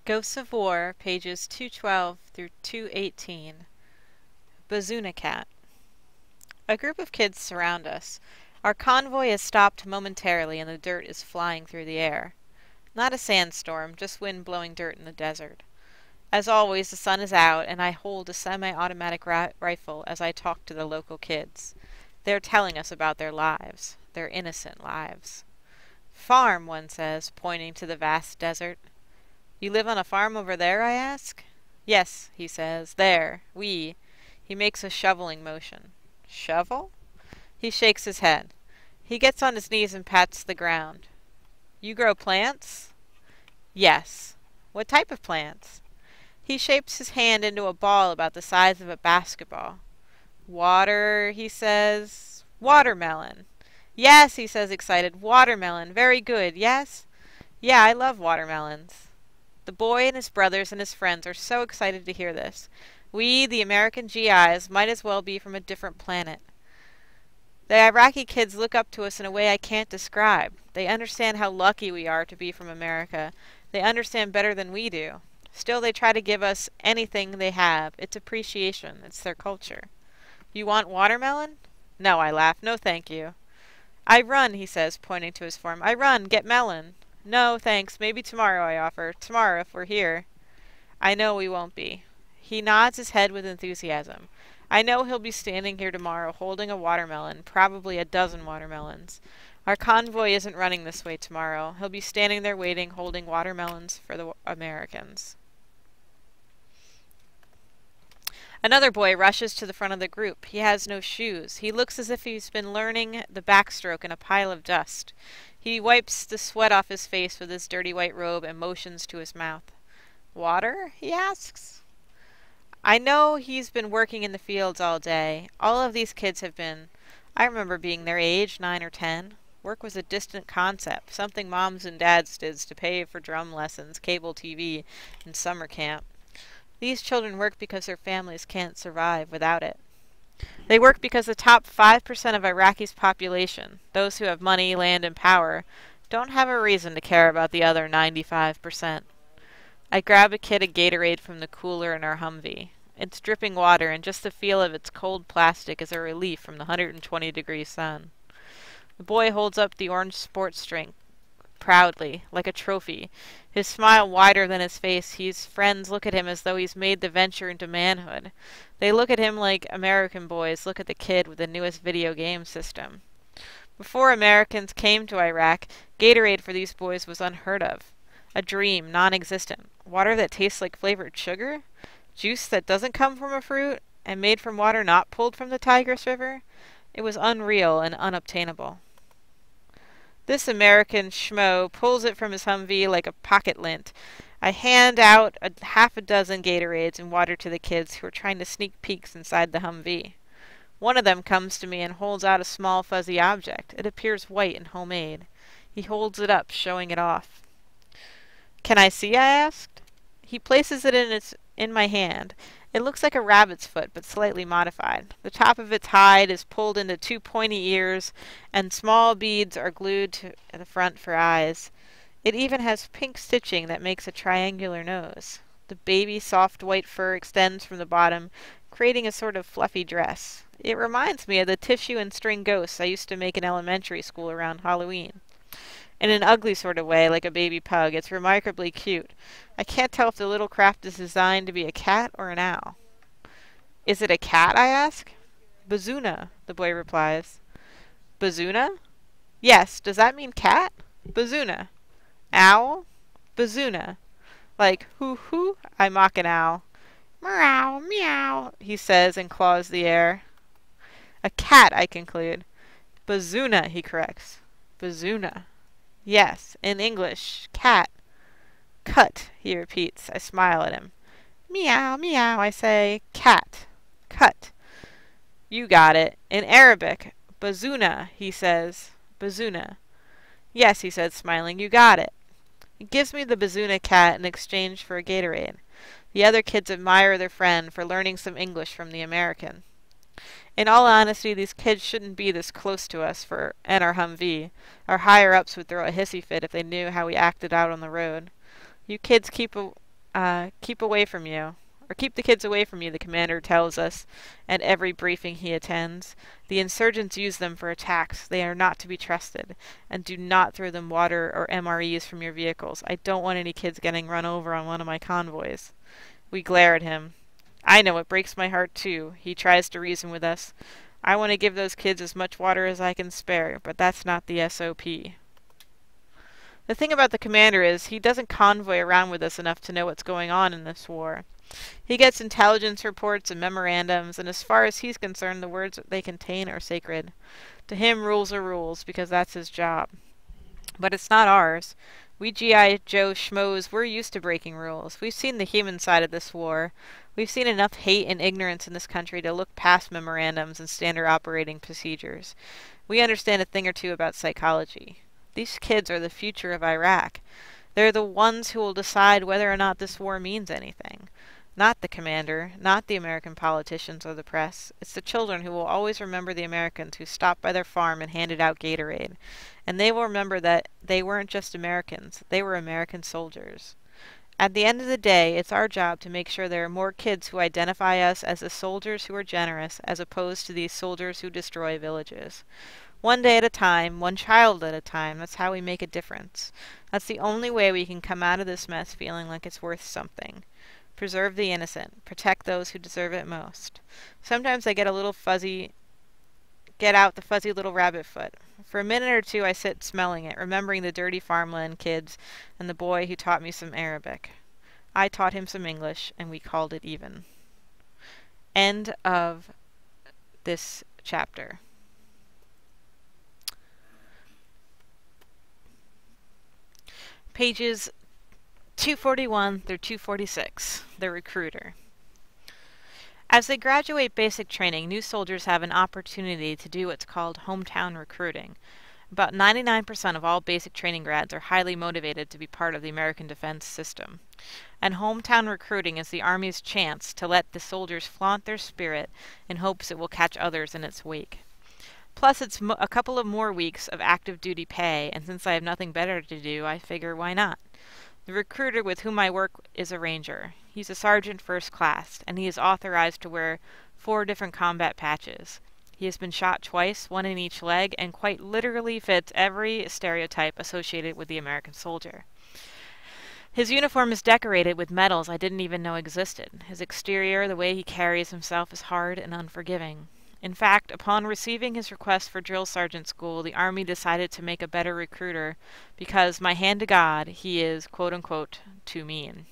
Ghosts of War, pages 212 through 218. Bazoona Cat. A group of kids surround us. Our convoy has stopped momentarily and the dirt is flying through the air. Not a sandstorm, just wind blowing dirt in the desert. As always, the sun is out and I hold a semi-automatic rifle as I talk to the local kids. They're telling us about their lives, their innocent lives. Farm, one says, pointing to the vast desert. You live on a farm over there, I ask? Yes, he says, there, we. He makes a shoveling motion. Shovel? He shakes his head. He gets on his knees and pats the ground. You grow plants? Yes. What type of plants? He shapes his hand into a ball about the size of a basketball. Water, he says. Watermelon. Yes, he says, excited. Watermelon. Very good, yes? Yeah, I love watermelons. The boy and his brothers and his friends are so excited to hear this. We, the American GIs, might as well be from a different planet. The Iraqi kids look up to us in a way I can't describe. They understand how lucky we are to be from America. They understand better than we do. Still, they try to give us anything they have. It's appreciation. It's their culture. You want watermelon? No, I laugh. No, thank you. I run, he says, pointing to his farm. I run. Get melon. No, thanks. Maybe tomorrow, I offer. Tomorrow, if we're here. I know we won't be. He nods his head with enthusiasm. I know he'll be standing here tomorrow holding a watermelon, probably a dozen watermelons. Our convoy isn't running this way tomorrow. He'll be standing there waiting, holding watermelons for the Americans. Another boy rushes to the front of the group. He has no shoes. He looks as if he's been learning the backstroke in a pile of dust. He wipes the sweat off his face with his dirty white robe and motions to his mouth. Water? He asks. I know he's been working in the fields all day. All of these kids have been. I remember being their age, 9 or 10. Work was a distant concept, something moms and dads did to pay for drum lessons, cable TV, and summer camp. These children work because their families can't survive without it. They work because the top 5% of Iraqi's population, those who have money, land, and power, don't have a reason to care about the other 95%. I grab a kid a Gatorade from the cooler in our Humvee. It's dripping water, and just the feel of its cold plastic is a relief from the 120-degree sun. The boy holds up the orange sports drink proudly, like a trophy, his smile wider than his face. His friends look at him as though he's made the venture into manhood. They look at him like American boys look at the kid with the newest video game system. Before Americans came to Iraq, Gatorade for these boys was unheard of. A dream, non-existent. Water that tastes like flavored sugar? Juice that doesn't come from a fruit, and made from water not pulled from the Tigris River? It was unreal and unobtainable. This American schmo pulls it from his Humvee like a pocket lint. I hand out half a dozen Gatorades and water to the kids who are trying to sneak peeks inside the Humvee. One of them comes to me and holds out a small fuzzy object. It appears white and homemade. He holds it up, showing it off. Can I see? I asked. He places it in my hand. It looks like a rabbit's foot, but slightly modified. The top of its hide is pulled into 2 pointy ears, and small beads are glued to the front for eyes. It even has pink stitching that makes a triangular nose. The baby, soft white fur extends from the bottom, creating a sort of fluffy dress. It reminds me of the tissue and string ghosts I used to make in elementary school around Halloween. In an ugly sort of way, like a baby pug. It's remarkably cute. I can't tell if the little craft is designed to be a cat or an owl. Is it a cat? I ask. Bazoona, the boy replies. Bazoona? Yes. Does that mean cat? Bazoona. Owl? Bazoona. Like hoo-hoo, I mock an owl. Meow, meow, he says and claws the air. A cat, I conclude. Bazoona, he corrects. Bazoona. Yes, in English, cat. Cut, he repeats. I smile at him. Meow, meow, I say. Cat. Cut. You got it. In Arabic, bazoona, he says. Bazoona. Yes, he said, smiling. You got it. He gives me the bazoona cat in exchange for a Gatorade. The other kids admire their friend for learning some English from the American. In all honesty, these kids shouldn't be this close to us and our Humvee. Our higher-ups would throw a hissy fit if they knew how we acted out on the road. You kids keep keep away from you. Or keep the kids away from you, the commander tells us at every briefing he attends. The insurgents use them for attacks. They are not to be trusted. And do not throw them water or MREs from your vehicles. I don't want any kids getting run over on one of my convoys. We glare at him. I know, it breaks my heart too. He tries to reason with us. I want to give those kids as much water as I can spare, but that's not the SOP. The thing about the commander is he doesn't convoy around with us enough to know what's going on in this war. He gets intelligence reports and memorandums, and as far as he's concerned, the words they contain are sacred. To him, rules are rules, because that's his job. But it's not ours. We G.I. Joe schmoes, we're used to breaking rules. We've seen the human side of this war. We've seen enough hate and ignorance in this country to look past memorandums and standard operating procedures. We understand a thing or two about psychology. These kids are the future of Iraq. They're the ones who will decide whether or not this war means anything. Not the commander, not the American politicians or the press. It's the children who will always remember the Americans who stopped by their farm and handed out Gatorade. And they will remember that they weren't just Americans, they were American soldiers. At the end of the day, it's our job to make sure there are more kids who identify us as the soldiers who are generous, as opposed to these soldiers who destroy villages. One day at a time, one child at a time, that's how we make a difference. That's the only way we can come out of this mess feeling like it's worth something. Preserve the innocent. Protect those who deserve it most. Sometimes I get a little fuzzy, get out the fuzzy little rabbit foot. For a minute or two I sit smelling it, remembering the dirty farmland kids and the boy who taught me some Arabic. I taught him some English, and we called it even. End of this chapter. Pages 241 through 246. The Recruiter. As they graduate basic training, new soldiers have an opportunity to do what's called hometown recruiting. About 99% of all basic training grads are highly motivated to be part of the American defense system. And hometown recruiting is the Army's chance to let the soldiers flaunt their spirit in hopes it will catch others in its wake. Plus, it's a couple of more weeks of active duty pay, and since I have nothing better to do, I figure why not? The recruiter with whom I work is a ranger. He's a sergeant first class, and he is authorized to wear 4 different combat patches. He has been shot twice, one in each leg, and quite literally fits every stereotype associated with the American soldier. His uniform is decorated with medals I didn't even know existed. His exterior, the way he carries himself, is hard and unforgiving. In fact, upon receiving his request for drill sergeant school, the Army decided to make a better recruiter because, my hand to God, he is, quote-unquote, too mean.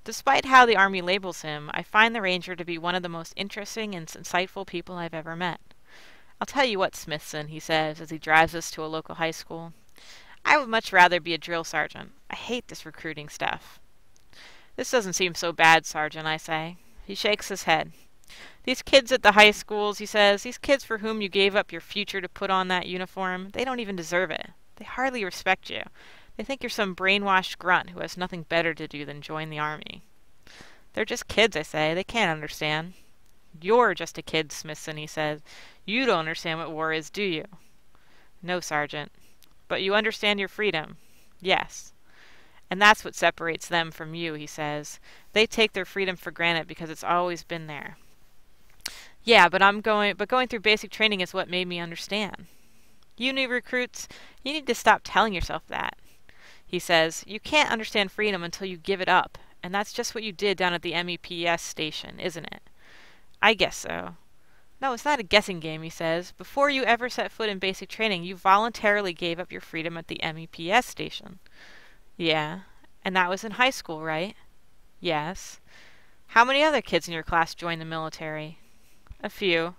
Despite how the Army labels him, I find the Ranger to be one of the most interesting and insightful people I've ever met. I'll tell you what, Smithson, he says as he drives us to a local high school. I would much rather be a drill sergeant. I hate this recruiting stuff. This doesn't seem so bad, Sergeant, I say. He shakes his head. These kids at the high schools, he says, these kids for whom you gave up your future to put on that uniform, they don't even deserve it. They hardly respect you. They think you're some brainwashed grunt who has nothing better to do than join the Army. They're just kids, I say. They can't understand. You're just a kid, Smithson, he says. You don't understand what war is, do you? No, Sergeant. But you understand your freedom. Yes. And that's what separates them from you, he says. They take their freedom for granted because it's always been there. Yeah, but going through basic training is what made me understand. You new recruits, you need to stop telling yourself that. He says, you can't understand freedom until you give it up, and that's just what you did down at the MEPS station, isn't it? I guess so. No, it's not a guessing game, he says. Before you ever set foot in basic training, you voluntarily gave up your freedom at the MEPS station. Yeah, and that was in high school, right? Yes. How many other kids in your class joined the military? A few.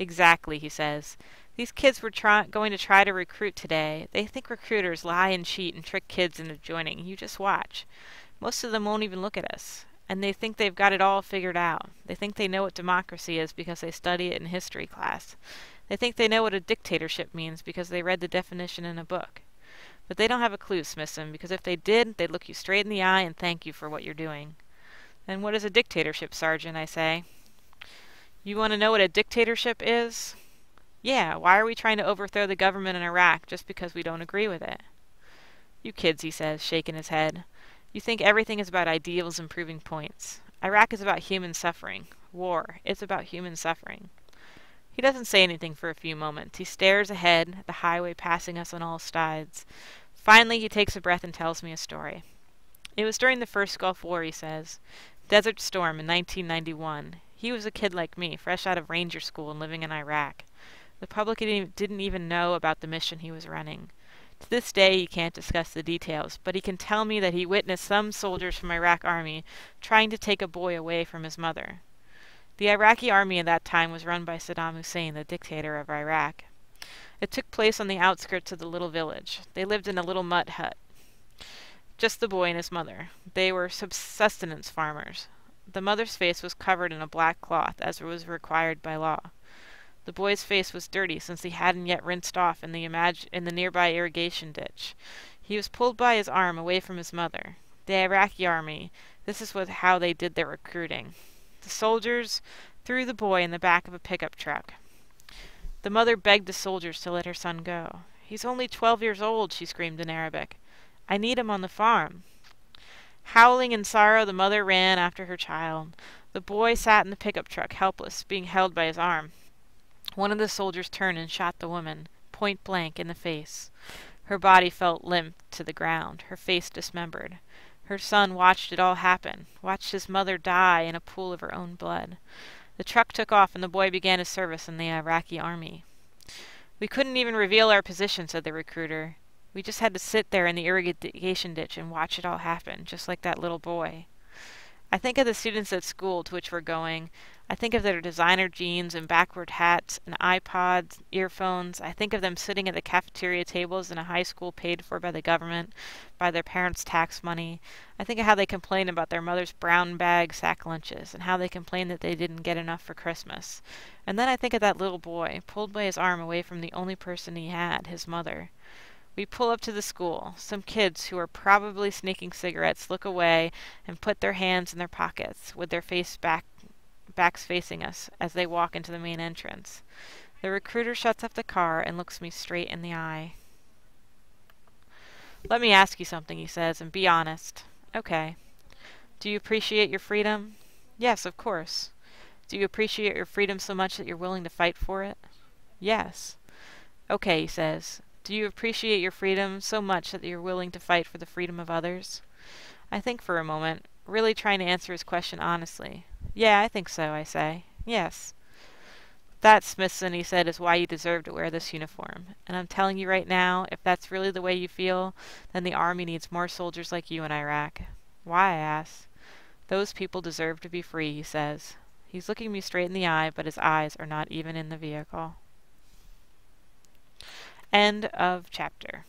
Exactly, he says. These kids were going to try to recruit today. They think recruiters lie and cheat and trick kids into joining. You just watch. Most of them won't even look at us. And they think they've got it all figured out. They think they know what democracy is because they study it in history class. They think they know what a dictatorship means because they read the definition in a book. But they don't have a clue, Smithson, because if they did, they'd look you straight in the eye and thank you for what you're doing. Then what is a dictatorship, Sergeant, I say. You want to know what a dictatorship is? Yeah, why are we trying to overthrow the government in Iraq just because we don't agree with it? You kids, he says, shaking his head. You think everything is about ideals and proving points. Iraq is about human suffering. War, it's about human suffering. He doesn't say anything for a few moments. He stares ahead, at the highway passing us on all sides. Finally, he takes a breath and tells me a story. It was during the first Gulf War, he says. Desert Storm in 1991. He was a kid like me, fresh out of ranger school and living in Iraq. The public didn't even know about the mission he was running. To this day, he can't discuss the details, but he can tell me that he witnessed some soldiers from Iraq Army trying to take a boy away from his mother. The Iraqi army at that time was run by Saddam Hussein, the dictator of Iraq. It took place on the outskirts of the little village. They lived in a little mud hut. Just the boy and his mother. They were subsistence farmers. The mother's face was covered in a black cloth, as was required by law. The boy's face was dirty, since he hadn't yet rinsed off in the nearby irrigation ditch. He was pulled by his arm away from his mother. The Iraqi army, this is how they did their recruiting. The soldiers threw the boy in the back of a pickup truck. The mother begged the soldiers to let her son go. "He's only 12 years old," she screamed in Arabic. "I need him on the farm." Howling in sorrow, the mother ran after her child. The boy sat in the pickup truck, helpless, being held by his arm. One of the soldiers turned and shot the woman, point blank, in the face. Her body fell limp to the ground, her face dismembered. Her son watched it all happen, watched his mother die in a pool of her own blood. The truck took off and the boy began his service in the Iraqi army. "We couldn't even reveal our position," said the recruiter. "We just had to sit there in the irrigation ditch and watch it all happen, just like that little boy." I think of the students at school to which we're going. I think of their designer jeans and backward hats and iPods, earphones. I think of them sitting at the cafeteria tables in a high school paid for by the government, by their parents' tax money. I think of how they complain about their mother's brown bag sack lunches, and how they complain that they didn't get enough for Christmas. And then I think of that little boy, pulled by his arm away from the only person he had, his mother. We pull up to the school. Some kids who are probably sneaking cigarettes look away and put their hands in their pockets, with their backs facing us, as they walk into the main entrance. The recruiter shuts up the car and looks me straight in the eye. "Let me ask you something," he says, "and be honest." "Okay." "Do you appreciate your freedom?" "Yes, of course." "Do you appreciate your freedom so much that you're willing to fight for it?" "Yes." "Okay," he says. "Do you appreciate your freedom so much that you're willing to fight for the freedom of others?" I think for a moment, really trying to answer his question honestly. "Yeah, I think so," I say. "Yes." "That, Smithson," he said, "is why you deserve to wear this uniform. And I'm telling you right now, if that's really the way you feel, then the Army needs more soldiers like you in Iraq." "Why?" I ask. "Those people deserve to be free," he says. He's looking me straight in the eye, but his eyes are not even in the vehicle. End of chapter.